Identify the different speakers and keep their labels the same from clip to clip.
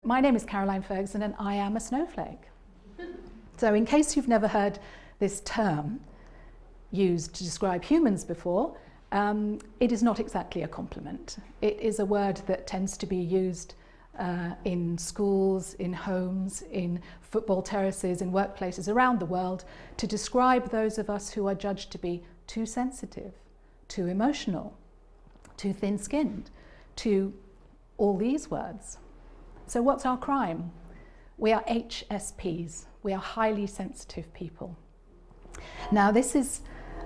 Speaker 1: My name is Caroline Ferguson and I am a snowflake. So in case you've never heard this term used to describe humans before, it is not exactly a compliment. It is a word that tends to be used in schools, in homes, in football terraces, in workplaces around the world to describe those of us who are judged to be too sensitive, too emotional, too thin-skinned, to all these words. So what's our crime? We are HSPs. We are highly sensitive people. Now this is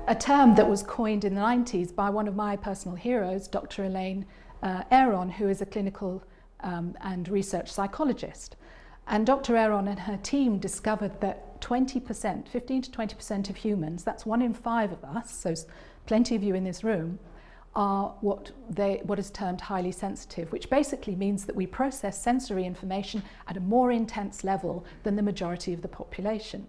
Speaker 1: a term that was coined in the 90s by one of my personal heroes, Dr. Elaine Aron, who is a clinical and research psychologist. And Dr. Aron and her team discovered that 20%, 15 to 20% of humans, that's 1 in 5 of us, so plenty of you in this room, are what is termed highly sensitive, which basically means that we process sensory information at a more intense level than the majority of the population.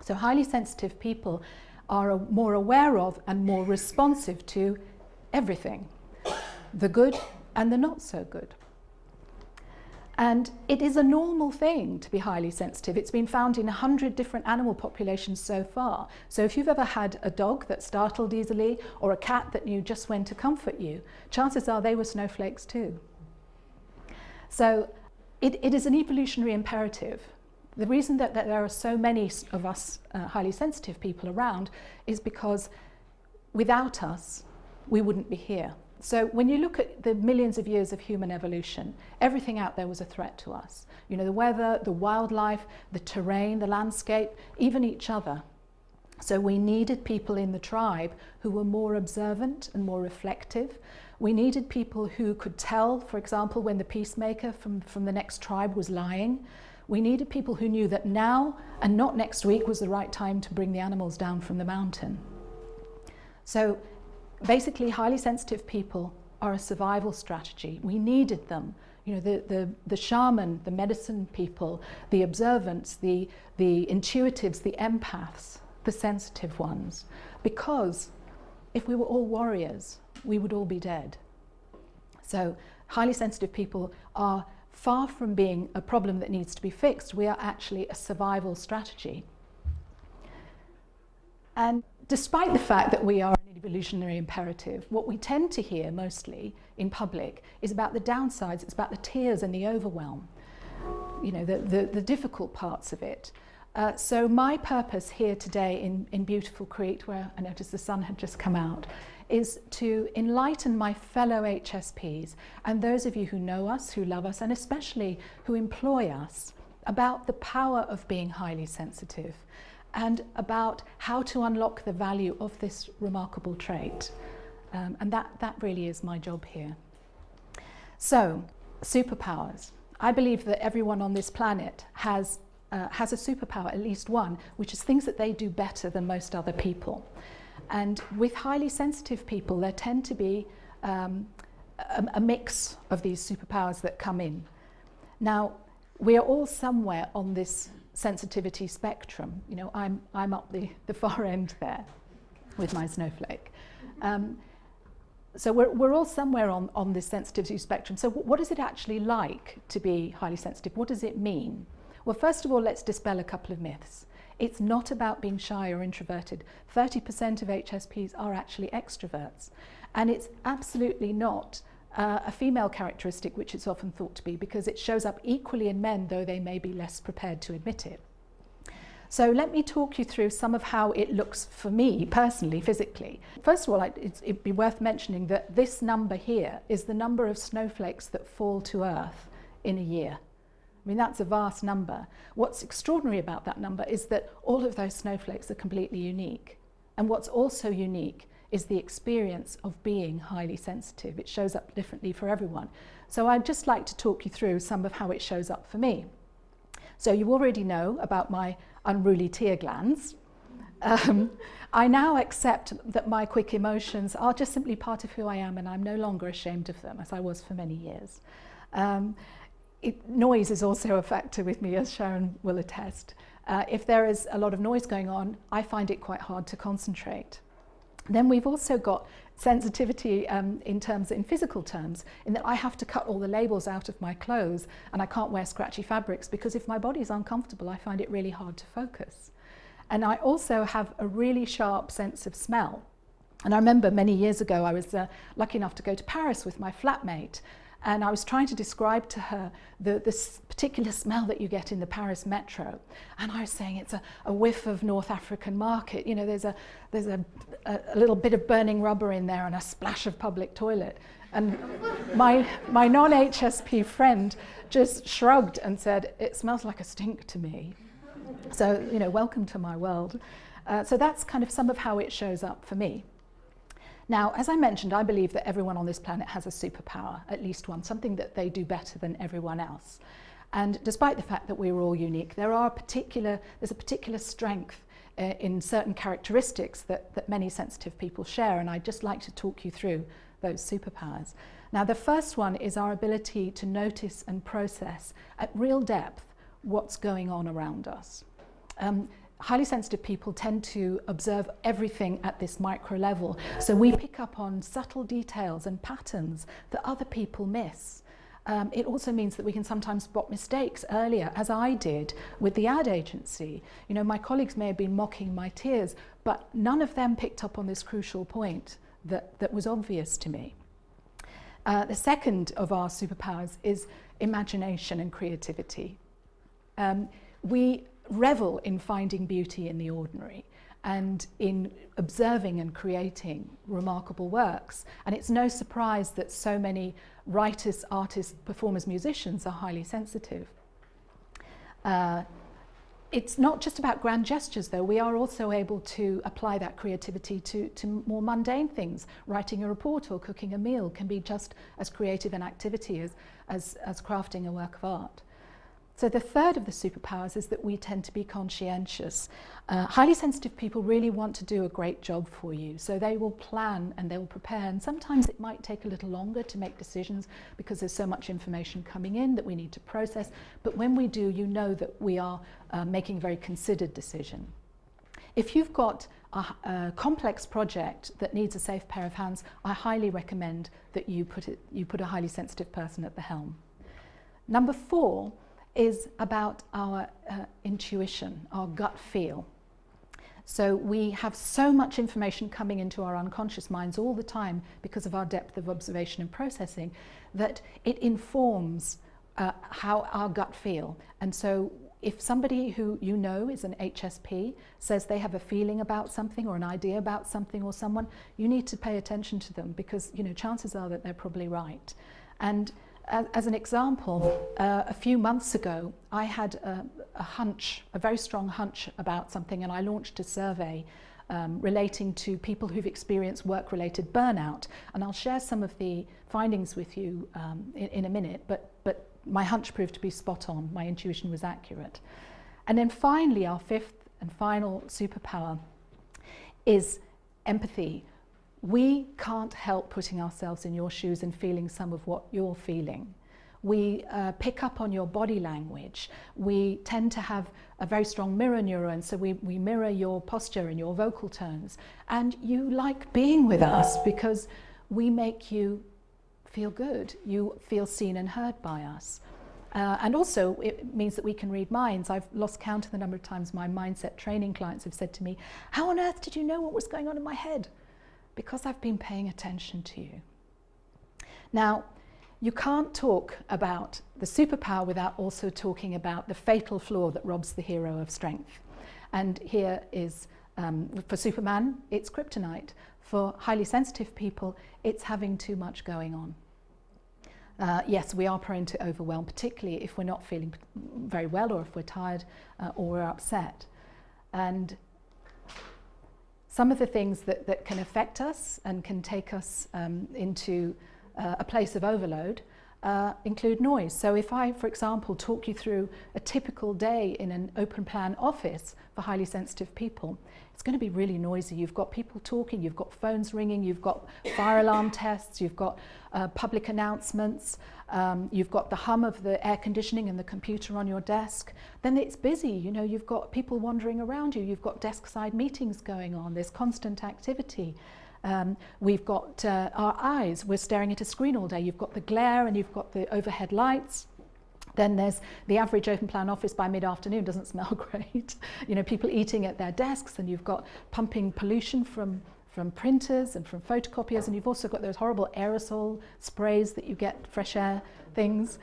Speaker 1: So highly sensitive people are more aware of and more responsive to everything, the good and the not so good. And it is a normal thing to be highly sensitive. It's been found in 100 different animal populations so far. So if you've ever had a dog that startled easily or a cat that knew just when to comfort you, chances are they were snowflakes too. So it is an evolutionary imperative. The reason that there are so many of us highly sensitive people around is because without us, we wouldn't be here. So when you look at the millions of years of human evolution, everything out there was a threat to us. You know, the weather, the wildlife, the terrain, the landscape, even each other. So we needed people in the tribe who were more observant and more reflective. We needed people who could tell, for example, when the peacemaker from the next tribe was lying. We needed people who knew that now and not next week was the right time to bring the animals down from the mountain. So basically, highly sensitive people are a survival strategy. We needed them. You know, the shaman, the medicine people, the observants, the intuitives, the empaths, the sensitive ones. Because if we were all warriors, we would all be dead. So highly sensitive people are far from being a problem that needs to be fixed. We are actually a survival strategy. And despite the fact that we are an evolutionary imperative, what we tend to hear mostly in public is about the downsides. It's about the tears and the overwhelm, you know, the difficult parts of it. So my purpose here today in beautiful Crete, where I noticed the sun had just come out, is to enlighten my fellow HSPs and those of you who know us, who love us, and especially who employ us, about the power of being highly sensitive and about how to unlock the value of this remarkable trait. And that really is my job here. So, superpowers. I believe that everyone on this planet has a superpower, at least one, which is things that they do better than most other people. And with highly sensitive people, there tend to be a mix of these superpowers that come in. Now, we are all somewhere on this sensitivity spectrum. You know, I'm up the far end there with my snowflake. So we're all somewhere on this sensitivity spectrum. So what is it actually like to be highly sensitive? What does it mean? Well, first of all, let's dispel a couple of myths. It's not about being shy or introverted. 30% of HSPs are actually extroverts. And it's absolutely not a female characteristic, which it's often thought to be, because it shows up equally in men, though they may be less prepared to admit it. So let me talk you through some of how it looks for me personally, physically. First of all, it'd be worth mentioning that this number here is the number of snowflakes that fall to Earth in a year. I mean, that's a vast number. What's extraordinary about that number is that all of those snowflakes are completely unique. And what's also unique is the experience of being highly sensitive. It shows up differently for everyone. So I'd just like to talk you through some of how it shows up for me. So you already know about my unruly tear glands. I now accept that my quick emotions are just simply part of who I am, and I'm no longer ashamed of them, as I was for many years. Noise is also a factor with me, as Sharon will attest. If there is a lot of noise going on, I find it quite hard to concentrate. Then we've also got sensitivity in physical terms, in that I have to cut all the labels out of my clothes and I can't wear scratchy fabrics because if my body's uncomfortable, I find it really hard to focus. And I also have a really sharp sense of smell. And I remember many years ago, I was lucky enough to go to Paris with my flatmate, and I was trying to describe to her this particular smell that you get in the Paris metro. And I was saying it's a whiff of North African market. You know, there's a little bit of burning rubber in there and a splash of public toilet. And my non-HSP friend just shrugged and said, "It smells like a stink to me." So, you know, welcome to my world. So that's kind of some of how it shows up for me. Now, as I mentioned, I believe that everyone on this planet has a superpower, at least one, something that they do better than everyone else. And despite the fact that we're all unique, there's a particular strength in certain characteristics that many sensitive people share, and I'd just like to talk you through those superpowers. Now, the first one is our ability to notice and process at real depth what's going on around us. Highly sensitive people tend to observe everything at this micro level, so we pick up on subtle details and patterns that other people miss. It also means that we can sometimes spot mistakes earlier, as I did with the ad agency. You know, my colleagues may have been mocking my tears, but none of them picked up on this crucial point that was obvious to me. The second of our superpowers is imagination and creativity. We revel in finding beauty in the ordinary and in observing and creating remarkable works. And it's no surprise that so many writers, artists, performers, musicians are highly sensitive. It's not just about grand gestures, though. We are also able to apply that creativity to more mundane things. Writing a report or cooking a meal can be just as creative an activity as crafting a work of art. So the third of the superpowers is that we tend to be conscientious. Highly sensitive people really want to do a great job for you, so they will plan and they will prepare, and sometimes it might take a little longer to make decisions because there's so much information coming in that we need to process, but when we do, you know that we are making a very considered decision. If you've got a complex project that needs a safe pair of hands, I highly recommend that you put a highly sensitive person at the helm. Number 4 is about our intuition, our gut feel. So we have so much information coming into our unconscious minds all the time because of our depth of observation and processing that it informs how our gut feel. And so if somebody who you know is an HSP says they have a feeling about something or an idea about something or someone, you need to pay attention to them because, you know, chances are that they're probably right. And as an example, a few months ago, I had a hunch, a very strong hunch about something, and I launched a survey relating to people who've experienced work-related burnout. And I'll share some of the findings with you in a minute, but my hunch proved to be spot on. My intuition was accurate. And then finally, our fifth and final superpower is empathy. We can't help putting ourselves in your shoes and feeling some of what you're feeling. We pick up on your body language. We tend to have a very strong mirror neuron, so we mirror your posture and your vocal tones. And you like being with us because we make you feel good. You feel seen and heard by us. And also it means that we can read minds. I've lost count of the number of times my mindset training clients have said to me, "How on earth did you know what was going on in my head?" Because I've been paying attention to you. Now, you can't talk about the superpower without also talking about the fatal flaw that robs the hero of strength. And here is, for Superman, it's kryptonite. For highly sensitive people, it's having too much going on. Yes, we are prone to overwhelm, particularly if we're not feeling very well or if we're tired or we're upset. And some of the things that can affect us and can take us into a place of overload include noise. So if I, for example, talk you through a typical day in an open plan office for highly sensitive people, it's going to be really noisy. You've got people talking, you've got phones ringing, you've got fire alarm tests, you've got public announcements, you've got the hum of the air conditioning and the computer on your desk. Then it's busy, you know, you've got people wandering around you, you've got desk side meetings going on, there's constant activity. We've got our eyes, we're staring at a screen all day. You've got the glare and you've got the overhead lights. Then there's the average open plan office by mid-afternoon doesn't smell great. You know, people eating at their desks, and you've got pumping pollution from printers and from photocopiers, and you've also got those horrible aerosol sprays that you get, fresh air things.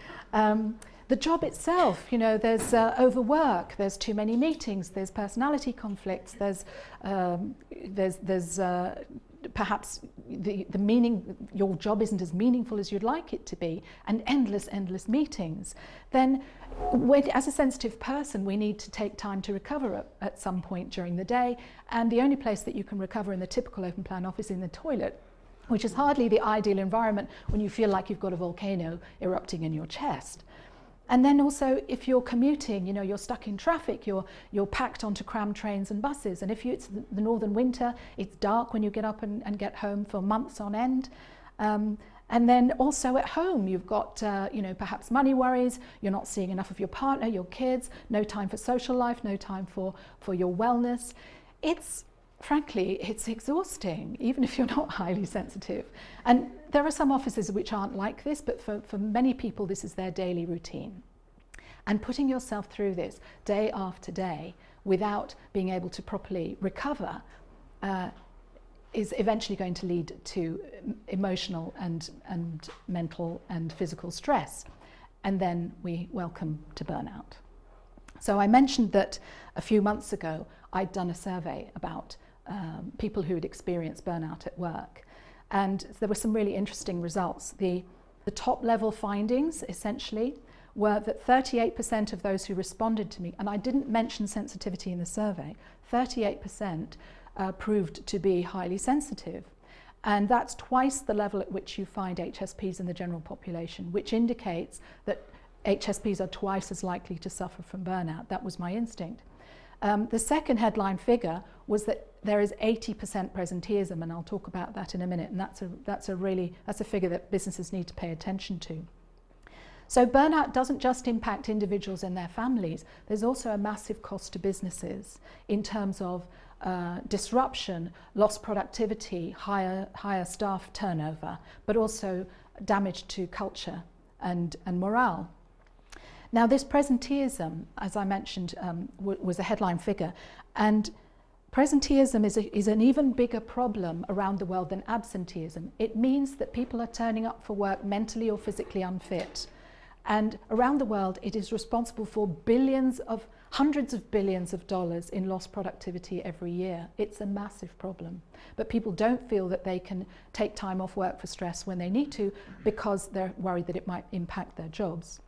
Speaker 1: The job itself, you know, there's overwork, there's too many meetings, there's personality conflicts, there's perhaps the meaning, your job isn't as meaningful as you'd like it to be, and endless meetings. Then as a sensitive person, we need to take time to recover at some point during the day, and the only place that you can recover in the typical open plan office is in the toilet, which is hardly the ideal environment when you feel like you've got a volcano erupting in your chest. And then also, if you're commuting, you know, you're stuck in traffic, you're packed onto cram trains and buses, and if it's the northern winter, it's dark when you get up and get home for months on end. And then also at home, you've got, you know, perhaps money worries, you're not seeing enough of your partner, your kids, no time for social life, no time for your wellness. Frankly, it's exhausting, even if you're not highly sensitive. And there are some offices which aren't like this, but for many people, this is their daily routine. And putting yourself through this day after day without being able to properly recover is eventually going to lead to emotional and mental and physical stress. And then we welcome to burnout. So I mentioned that a few months ago, I'd done a survey about people who had experienced burnout at work. And there were some really interesting results. The top level findings, essentially, were that 38% of those who responded to me, and I didn't mention sensitivity in the survey, 38% proved to be highly sensitive. And that's twice the level at which you find HSPs in the general population, which indicates that HSPs are twice as likely to suffer from burnout. That was my instinct. The second headline figure was that there is 80% presenteeism, and I'll talk about that in a minute, and that's a figure that businesses need to pay attention to. So burnout doesn't just impact individuals and their families, there's also a massive cost to businesses in terms of disruption, lost productivity, higher staff turnover, but also damage to culture and morale. Now, this presenteeism, as I mentioned, was a headline figure, and presenteeism is an even bigger problem around the world than absenteeism. It means that people are turning up for work mentally or physically unfit. And around the world, it is responsible for hundreds of billions of dollars in lost productivity every year. It's a massive problem. But people don't feel that they can take time off work for stress when they need to because they're worried that it might impact their jobs.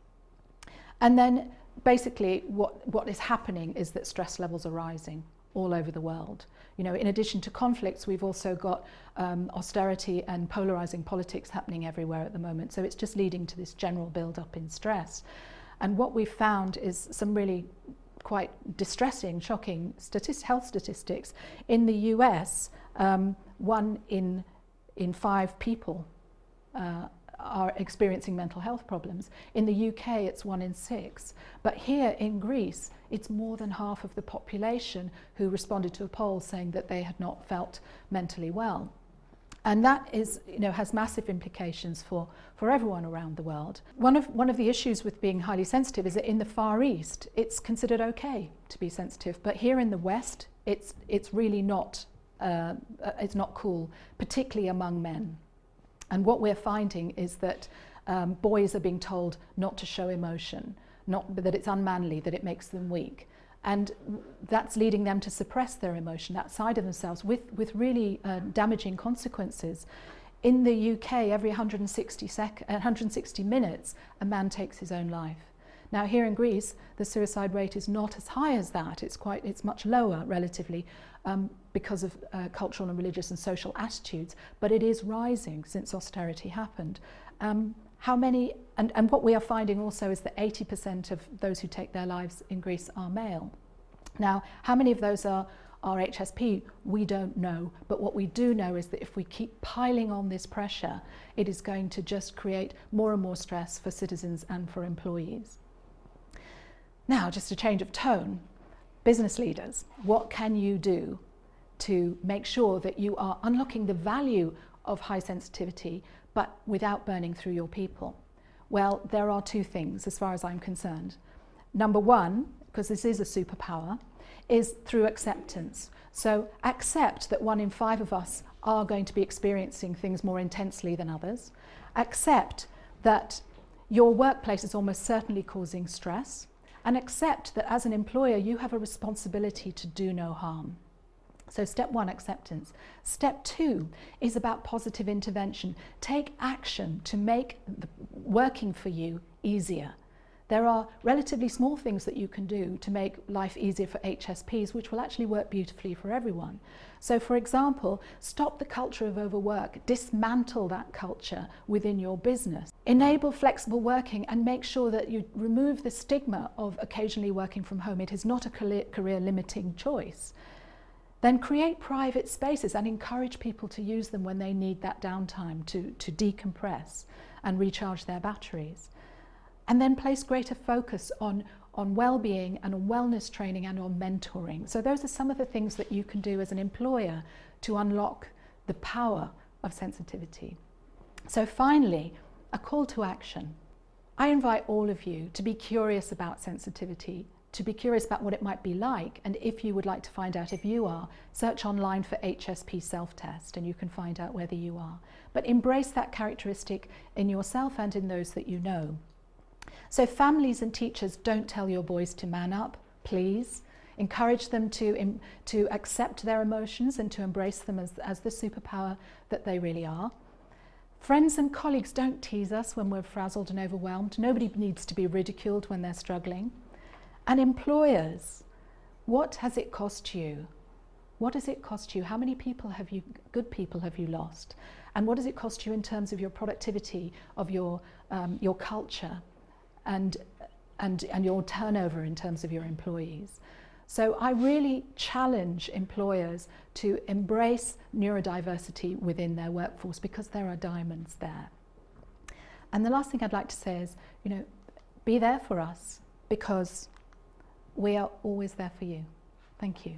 Speaker 1: And then basically what is happening is that stress levels are rising all over the world. You know, in addition to conflicts, we've also got austerity and polarizing politics happening everywhere at the moment. So it's just leading to this general build-up in stress. And what we've found is some really quite distressing, shocking health statistics. In the US, 1 in 5 people are experiencing mental health problems. In the UK, it's 1 in 6. But here in Greece, it's more than half of the population who responded to a poll saying that they had not felt mentally well. And that is, you know, has massive implications for everyone around the world. One of the issues with being highly sensitive is that in the Far East, it's considered okay to be sensitive. But here in the West, it's really not, it's not cool, particularly among men. And what we're finding is that boys are being told not to show emotion, that it's unmanly, that it makes them weak. And that's leading them to suppress their emotion outside of themselves with really damaging consequences. In the UK, every 160 minutes, a man takes his own life. Now here in Greece, the suicide rate is not as high as that. It's much lower relatively because of cultural and religious and social attitudes, but it is rising since austerity happened. How many, and what we are finding also is that 80% of those who take their lives in Greece are male. Now, how many of those are HSP, we don't know, but what we do know is that if we keep piling on this pressure, it is going to just create more and more stress for citizens and for employees. Now, just a change of tone, business leaders, what can you do to make sure that you are unlocking the value of high sensitivity, but without burning through your people? Well, there are two things as far as I'm concerned. Number one, because this is a superpower, is through acceptance. So accept that 1 in 5 of us are going to be experiencing things more intensely than others. Accept that your workplace is almost certainly causing stress, and accept that as an employer you have a responsibility to do no harm. So step 1, acceptance. Step 2 is about positive intervention. Take action to make working for you easier. There are relatively small things that you can do to make life easier for HSPs, which will actually work beautifully for everyone. So for example, stop the culture of overwork, dismantle that culture within your business. Enable flexible working and make sure that you remove the stigma of occasionally working from home. It is not a career limiting choice. Then create private spaces and encourage people to use them when they need that downtime to decompress and recharge their batteries. And then place greater focus on well-being and on wellness training and on mentoring. So those are some of the things that you can do as an employer to unlock the power of sensitivity. So finally, a call to action. I invite all of you to be curious about sensitivity, to be curious about what it might be like, and if you would like to find out if you are, search online for HSP self-test and you can find out whether you are. But embrace that characteristic in yourself and in those that you know. So families and teachers, don't tell your boys to man up, please. Encourage them to accept their emotions and to embrace them as the superpower that they really are. Friends and colleagues, don't tease us when we're frazzled and overwhelmed. Nobody needs to be ridiculed when they're struggling. And employers, what has it cost you? What does it cost you? How many people good people have you lost? And what does it cost you in terms of your productivity, of your culture? And your turnover in terms of your employees. So I really challenge employers to embrace neurodiversity within their workforce, because there are diamonds there. And the last thing I'd like to say is, be there for us, because we are always there for you. Thank you.